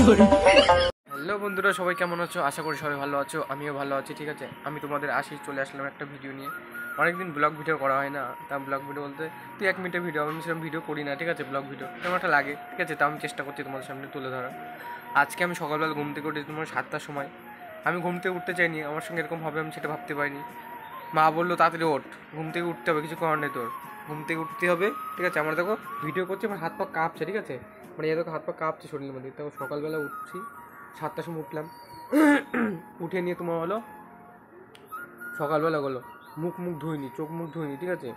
Hello বন্ধুরা, সবাই কেমন আছো? আশা করি সবাই ভালো আছো, আমিও ভালো আছি। ঠিক আছে, আমি তোমাদের আশিস চলে আসলাম একটা ভিডিও নিয়ে। অনেকদিন ব্লগ ভিডিও করা হয় না, তা ব্লগ ভিডিও বলতে তুই 1 মিনিটের ভিডিও, আমি সেরকম ভিডিও করি না। ঠিক আছে, ব্লগ ভিডিও কেমন একটা লাগে। ঠিক আছে, তা আমি চেষ্টা করছি তোমাদের সামনে তুলে ধরার। আজকে আমি সকালবেলা ঘুম থেকে উঠেছি তোমার 7টার সময়। আমি ঘুম থেকে উঠতে চাইনি, আমার সঙ্গে এরকম হবে আমি সেটা ভাবতে পারিনি। মা বললো তাড়াতাড়ি ওঠ, ঘুম থেকে উঠতে হবে, কিছু করার নেই তোর, ঘুম থেকে উঠতে হবে। ঠিক আছে, আমরা দেখো ভিডিও করছি, আমার হাত পা কাঁপছে। ঠিক আছে, মানে এত হাত পা কাঁপছে শরীরের মধ্যে। তখন সকালবেলা উঠছি, 7টার সময় উঠলাম। উঠে নিয়ে তোমার হলো সকালবেলা হলো মুখ ধুইনি, চোখ মুখ ধুইনি। ঠিক আছে,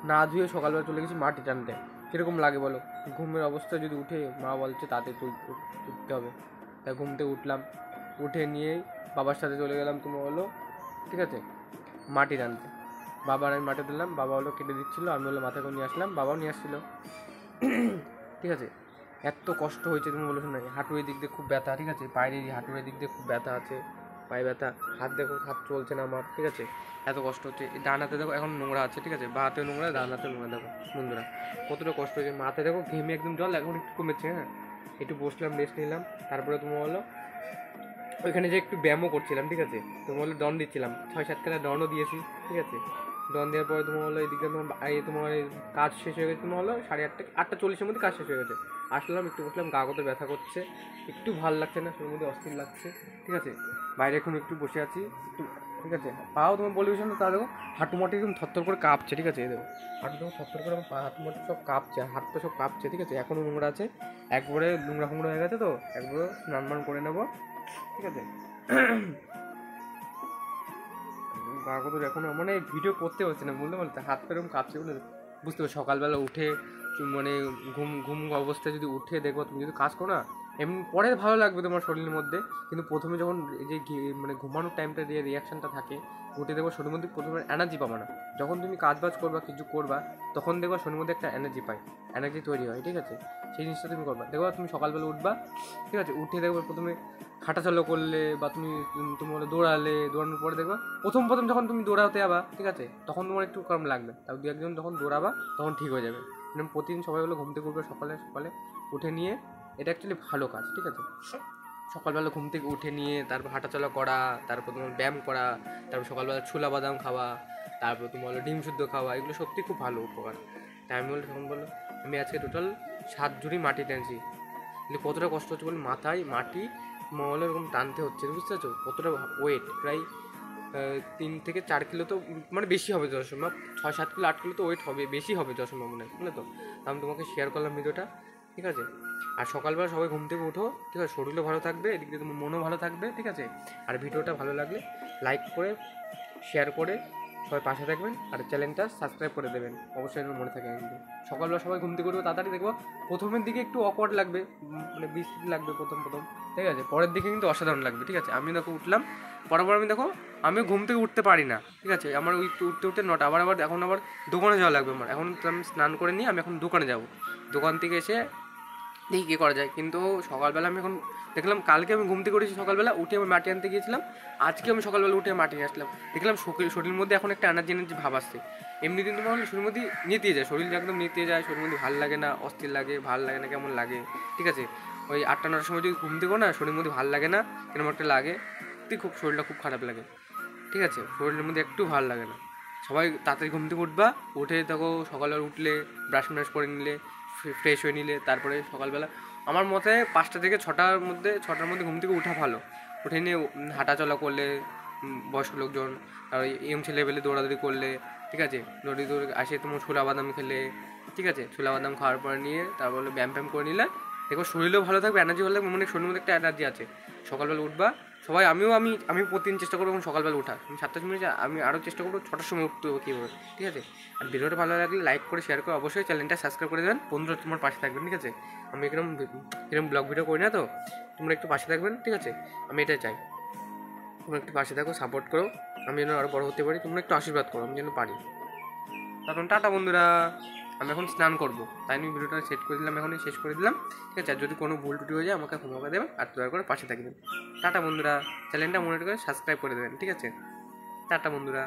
না ধুয়ে সকালবেলা চলে গেছি মাটি টানতে। কীরকম লাগে বলো? ঘুমের অবস্থায় যদি উঠে মা বলছে তাতে উঠতে হবে, তাই ঘুম থেকে উঠলাম। উঠে নিয়েই বাবার সাথে চলে গেলাম তোমার হলো, ঠিক আছে, মাটি টানতে। বাবার আমি মাটি দিলাম, বাবা হলো কেটে দিচ্ছিলো, আমি হলো মাথা করে নিয়ে আসলাম, বাবাও নিয়ে আসছিলো। ঠিক আছে, এত কষ্ট হয়েছে তুমি বলো শোনাই। হাঁটুর দিক দিয়ে খুব ব্যথা। ঠিক আছে, পায়ের হাঁটুর দিক দিয়ে খুব ব্যথা আছে, পায়ে ব্যথা। হাত দেখো, হাত চলছে না আমার। ঠিক আছে, এত কষ্ট হচ্ছে। ডান হাতে দেখো এখন নোংরা আছে। ঠিক আছে, বা হাতে নোংরা, ডান হাতে নোংরা। দেখো বন্ধুরা কতটা কষ্ট হয়েছে। মাথায় দেখো ঘেমে একদম জল, এখন একটু কমেছে। হ্যাঁ, একটু বসলাম, রেস্ট নিলাম। তারপরে তোমার হলো ওইখানে যে একটু ব্যায়ামও করছিলাম। ঠিক আছে, তোমার হলো ডন দিচ্ছিলাম, 6-7 খেলা ডনও দিয়েছি। ঠিক আছে, ডন দেওয়ার পরে তোমার হলো এদিকে তোমার কাজ শেষ হয়ে গেছে। তোমার হলো 8:30-8:40-এর মধ্যে কাজ শেষ হয়ে গেছে। আসলাম, একটু বসলাম, গা কত ব্যথা করছে, একটু ভালো লাগছে না, শরীরের মধ্যে অস্থির লাগছে। ঠিক আছে, বাইরে এখন একটু বসে আছি একটু। ঠিক আছে, পাও তোমার বলি না, তা দেখো হাঁটু মাটি একদম থরথর করে কাঁপছে। ঠিক আছে, দেখো হাঁটু দেখো থরথর করে, আমার হাঁটু মাটি সব কাঁপছে, হাত তো সব কাঁপছে। ঠিক আছে, এখনও নোংরা আছে, একবারে নোংরা ফোংরা হয়ে গেছে, তো একবারে স্নান করে নেবো। ঠিক আছে, গা কত এখন মানে ভিডিও করতে হচ্ছে না বলতে বলতে, হাত পা এরকম কাঁপছে বলে বুঝতে পারো। সকালবেলা উঠে মানে ঘুম ঘুম অবস্থায় যদি উঠে দেখো, তুমি যদি কাজ করো না, এমনি পরে ভালো লাগবে তোমার শরীরের মধ্যে, কিন্তু প্রথমে যখন এই যে মানে ঘুমানোর টাইমটা যে রিয়াকশানটা থাকে, উঠে দেখো শরীরের মধ্যে প্রথমে এনার্জি পাবো না। যখন তুমি কাজ বাজ করবা, কিছু করবা, তখন দেখো শরীরের মধ্যে একটা এনার্জি পাই, এনার্জি তৈরি হয়। ঠিক আছে, সেই জিনিসটা তুমি করবা। দেখো তুমি সকালবেলা উঠবা, ঠিক আছে, উঠে দেখবে প্রথমে হাঁটাচলা করলে বা তুমি বলে দৌড়ানোর পরে দেখবা প্রথম যখন তুমি দৌড়াতে যাবা, ঠিক আছে, তখন তোমার একটু কম লাগবে, তাও 2-1 জন যখন দৌড়াবা তখন ঠিক হয়ে যাবে। মানে প্রতিদিন সবাই হলো ঘুম থেকে উঠবে সকালে সকালে উঠে নিয়ে, এটা অ্যাকচুয়ালি ভালো কাজ। ঠিক আছে, সকালবেলা ঘুম থেকে উঠে নিয়ে তারপর হাঁটাচলা করা, তারপর তোমার ব্যায়াম করা, তারপর সকালবেলা ছোলা বাদাম খাওয়া, তারপর তোমার হলো ডিম শুদ্ধ খাওয়া, এগুলো সত্যি খুব ভালো উপকার। তাই আমি বললো তখন বললো আমি আজকে টোটাল 7 ঝুড়ি মাটি টেনেছি। কতটা কষ্ট হচ্ছে বলে, মাথায় মাটি মহলে এরকম টানতে হচ্ছে, বুঝতে পারছো কতটা ওয়েট? প্রায় 3 থেকে 4 কিলো তো মানে বেশি হবে যত সম্ভব, 6-7 কিলো 8 কিলো তো ওয়েট হবে, বেশি হবে যত সম্ভব মনে হয়, বুঝলে তো। আমি তোমাকে শেয়ার করলাম ভিডিওটা। ঠিক আছে, আর সকালবেলা সবাই ঘুম থেকে উঠো। ঠিক আছে, শরীরও ভালো থাকবে, এদিক দিয়ে তোমার মনও ভালো থাকবে। ঠিক আছে, আর ভিডিওটা ভালো লাগলে লাইক করে শেয়ার করে সবাই পাশে থাকবেন, আর চ্যানেলটা সাবস্ক্রাইব করে দেবেন অবশ্যই, মনে থাকে। কিন্তু সকালবেলা সবাই ঘুম থেকে উঠবে তাড়াতাড়ি, দেখবো প্রথমের দিকে একটু অকওয়ার্ড লাগবে, মানে বিস্তিত লাগবে প্রথম। ঠিক আছে, পরের দিকে কিন্তু অসাধারণ লাগবে। ঠিক আছে, আমি দেখো উঠলাম, বরাবর আমি দেখো আমিও ঘুম থেকে উঠতে পারি না। ঠিক আছে, আমার ওই উঠতে 9টা, এখন আবার দোকানে যাওয়া লাগবে আমার। এখন আমি স্নান করে নিয়ে আমি এখন দোকানে যাব, দোকান থেকে এসে দেখি কী করা যায়। কিন্তু সকালবেলা আমি এখন দেখলাম, কালকে আমি ঘুম থেকে উঠেছি সকালবেলা, উঠে আমি মাটি আনতে গিয়েছিলাম। আজকে আমি সকালবেলা উঠে মাটি নিয়ে আসলাম, দেখলাম শরীরের মধ্যে এখন একটা এনার্জি ভাব আসছে। এমনি দিন তোমার শরীরের মধ্যে নেতিয়ে যায়, শরীর একদম নেতিয়ে যায়, শরীরের মধ্যে ভালো লাগে না, অস্থির লাগে, ভালো লাগে না, কেমন লাগে। ঠিক আছে, ওই 8টা-9টার সময় যদি ঘুম থেকে না, শরীরের মধ্যে ভালো লাগে না, কেমন একটা লাগে, খুব শরীরটা খুব খারাপ লাগে। ঠিক আছে, শরীরের মধ্যে একটু ভালো লাগে না। সবাই তাড়াতাড়ি ঘুম থেকে উঠবা, উঠে দেখো সকালবেলা উঠলে ব্রাশ করে নিলে, ফ্রেশ হয়ে নিলে, তারপরে সকালবেলা আমার মতে 5টা থেকে 6টার মধ্যে ঘুম থেকে ওঠা ভালো। উঠে নিয়ে হাঁটাচলা করলে, বয়স্ক লোকজন আর ইয়ং ছেলেবেলে দৌড়াদৌড়ি করলে, ঠিক আছে, দৌড়ে আসে তোমার ছোলা বাদাম খেলে। ঠিক আছে, ছোলা বাদাম খাওয়ার পরে নিয়ে তারপর ব্যায়াম করে নিলে দেখো শরীরেও ভালো থাকবে, এনার্জি ভালো থাকবে, মানে শরীরের মধ্যে একটা এনার্জি আছে। সকালবেলা উঠবা সবাই, আমি প্রতিদিন চেষ্টা করবো সকালবেলা ওঠা। আমি 7টার সময় আমি আরও চেষ্টা করবো 6টার সময় উঠতে হবে কীভাবে। ঠিক আছে, আর ভিডিওটা ভালো লাগলে লাইক করে শেয়ার করে অবশ্যই চ্যানেলটা সাবস্ক্রাইব করে দেবেন। বন্ধুরা তোমার পাশে থাকবেন। ঠিক আছে, আমি এরকম ব্লগ ভিডিও করি না, তো তোমরা একটু পাশে থাকবেন। ঠিক আছে, আমি এটা চাই, তোমরা একটু পাশে থাকো, সাপোর্ট করো, আমি যেন আরও বড় হতে পারি। তোমরা একটু আশীর্বাদ করো, আমি যেন পারি। তখন টাটা বন্ধুরা, আমি এখন স্নান করবো, তাই আমি ভিডিওটা সেট করে দিলাম, এখনই শেষ করে দিলাম। ঠিক আছে, আর যদি কোনো ভুল টুটি হয়ে যায় আমাকে ক্ষমা করে দেবেন, আর দয়া করে পাশে থাকবেন। টাটা বন্ধুরা, চ্যানেলটা মনে করে সাবস্ক্রাইব করে দেবেন। ঠিক আছে, টাটা বন্ধুরা।